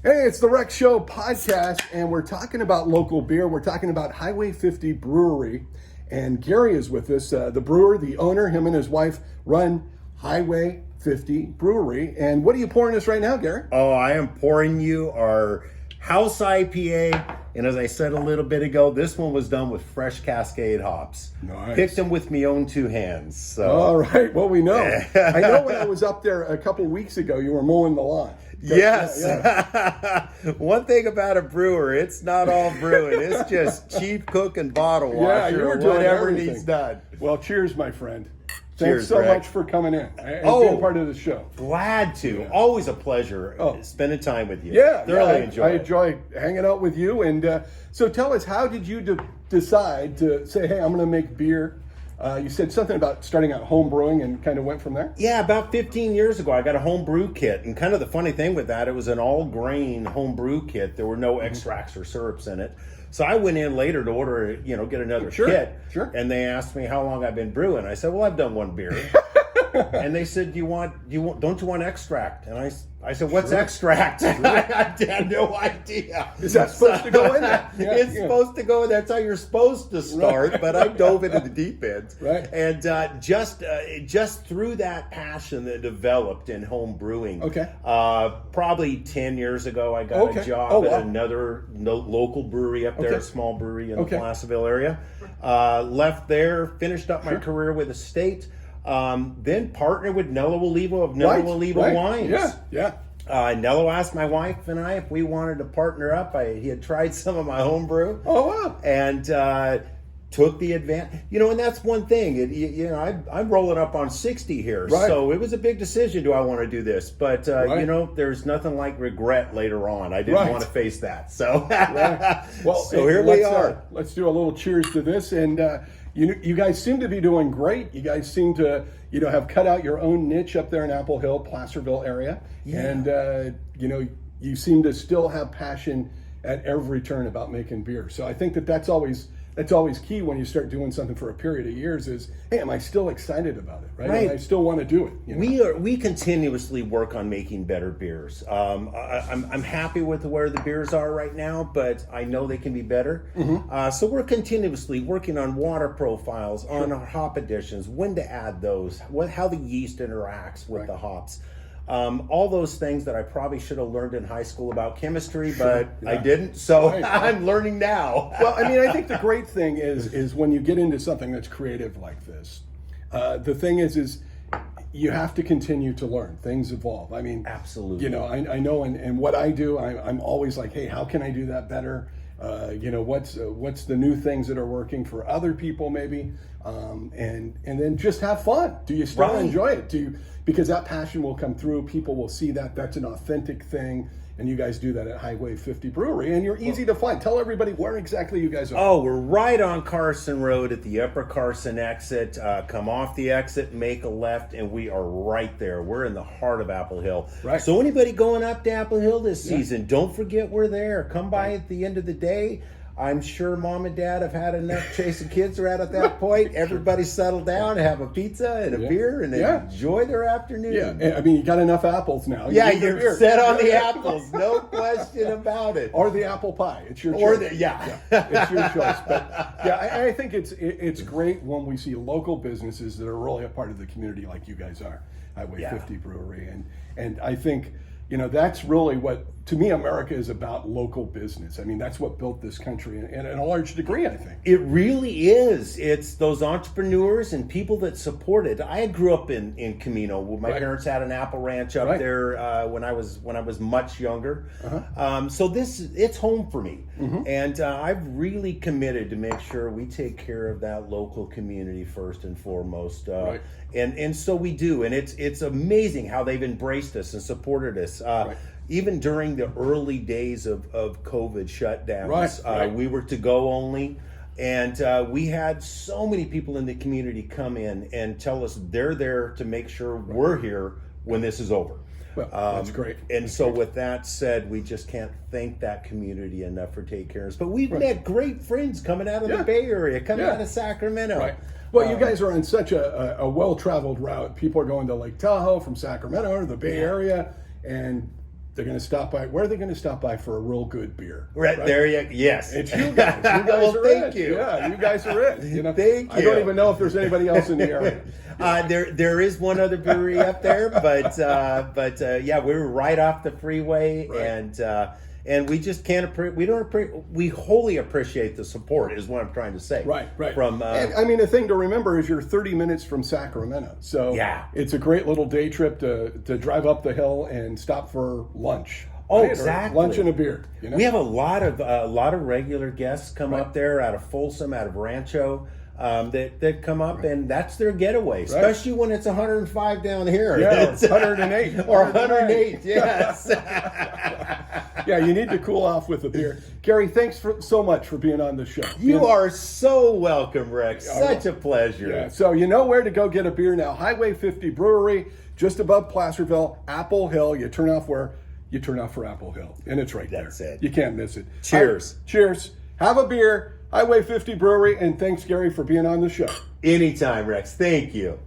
Hey, it's the Rec Show podcast, and we're talking about local beer. We're talking about Highway 50 Brewery, and Gary is with us, the brewer, the owner. Him and his wife run Highway 50 Brewery. And what are you pouring us right now, Gary? Oh, I am pouring you our house IPA, and as I said a little bit ago, this one was done with fresh Cascade hops. Nice. Picked them with me own two hands. So. All right, well, we know. I know when I was up there a couple weeks ago, you were mowing the lawn. Yes. Yeah. One thing about a brewer, it's not all brewing. It's just cheap cook and bottle washer. you were doing whatever everything. needs done. Well, cheers, my friend. Cheers, Thanks so Rick. much for coming in and being part of the show. Glad to. Always a pleasure spending time with you. Thoroughly I enjoy hanging out with you. And so tell us, how did you decide to say, hey, I'm going to make beer? You said something about starting out home brewing and kind of went from there? Yeah, about 15 years ago, I got a home brew kit. And kind of the funny thing with that, it was an all-grain home brew kit. There were no extracts or syrups in it. So I went in later to order, get another kit. Sure. And they asked me how long I've been brewing. I said, well, I've done one beer. And they said, don't you want extract? And I said, what's extract? I had no idea. Is that supposed to go in there? It's supposed to go in. That's how you're supposed to start. Right. But I dove into the deep end. Right. And just through that passion that developed in home brewing. Okay. Probably 10 years ago, I got a job at another local brewery up there, a small brewery in the Placerville area. Left there, finished up my career with Estate. Then partnered with Nello Olivo of Nello Olivo Wines. Yeah. Nello asked my wife and I if we wanted to partner up. He had tried some of my home brew. Oh, wow. And took the advantage. And that's one thing. I'm rolling up on 60 here. Right. So it was a big decision. Do I want to do this? But, there's nothing like regret later on. I didn't want to face that. So, well, so here we are. Let's do a little cheers to this. And, you guys seem to be doing great. You guys seem to, have cut out your own niche up there in Apple Hill, Placerville area. Yeah. And, you seem to still have passion at every turn about making beer. So I think that's always key when you start doing something for a period of years is, hey, am I still excited about it? Right. And I still want to do it. We continuously work on making better beers. I'm happy with where the beers are right now, but I know they can be better. Mm-hmm. So we're continuously working on water profiles, on our hop additions, when to add those, how the yeast interacts with the hops. All those things that I probably should have learned in high school about chemistry, but I didn't. So I'm learning now. Well, I think the great thing is when you get into something that's creative like this, the thing is you have to continue to learn. Things evolve. Absolutely. I know in what I do, I'm always like, hey, how can I do that better? What's the new things that are working for other people maybe, and then just have fun. Do you still enjoy it? Because that passion will come through. People will see that's an authentic thing, and you guys do that at Highway 50 Brewery, and you're easy to find. Tell everybody where exactly you guys are. Oh, we're right on Carson Road at the Upper Carson exit. Come off the exit, make a left, and we are right there. We're in the heart of Apple Hill. Right. So anybody going up to Apple Hill this season, don't forget we're there. Come by at the end of the day. I'm sure mom and dad have had enough chasing kids around at that point. Everybody settle down, have a pizza and a beer, and enjoy their afternoon. Yeah, you got enough apples now. You're set on the apples, no question about it. Or the apple pie. It's your choice. It's your choice. But I think it's great when we see local businesses that are really a part of the community like you guys are, Highway 50 Brewery. And I think, that's really what, to me, America is about local business. That's what built this country in a large degree, I think. It really is. It's those entrepreneurs and people that support it. I grew up in Camino. My parents had an apple ranch up there when I was much younger. So it's home for me. Mm-hmm. And I've really committed to make sure we take care of that local community first and foremost. And so we do. And it's amazing how they've embraced us and supported us. Even during the early days of COVID shutdowns, we were to go only. And we had so many people in the community come in and tell us they're there to make sure we're here when this is over. Well, that's great. And so with that said, we just can't thank that community enough for taking care of us. But we've met great friends coming out of the Bay Area, coming out of Sacramento. Right. Well, you guys are on such a well-traveled route. People are going to Lake Tahoe from Sacramento or the Bay Area, and they're going to stop by. Where are they going to stop by for a real good beer? Right there, yes. It's you guys. You guys Well, are thank it. you. Yeah, you guys are it. You know, Thank I don't you. even know if there's anybody else in the area. There is one other brewery up there, but yeah, we were right off the freeway, Right. and we just can't we wholly appreciate the support is what I'm trying to say. Right. From And, I mean, the thing to remember is you're 30 minutes from Sacramento, so Yeah. it's a great little day trip to drive up the hill and stop for lunch. Oh, right? Or exactly. lunch and a beer. You know? We have a lot of regular guests come up there out of Folsom, out of Rancho. That come up and that's their getaway, especially when it's 105 down here. Yeah, It's 108 or 108. Yes. Yeah, you need to cool off with a beer. Gary, thanks so much for being on the show. You are so welcome, Rex. Such a pleasure. Yeah, so you know where to go get a beer now. Highway 50 Brewery, just above Placerville, Apple Hill. You turn off for Apple Hill, and it's right there. That's it. You can't miss it. Cheers. Cheers. Have a beer. Highway 50 Brewery, and thanks, Gary, for being on the show. Anytime, Rex. Thank you.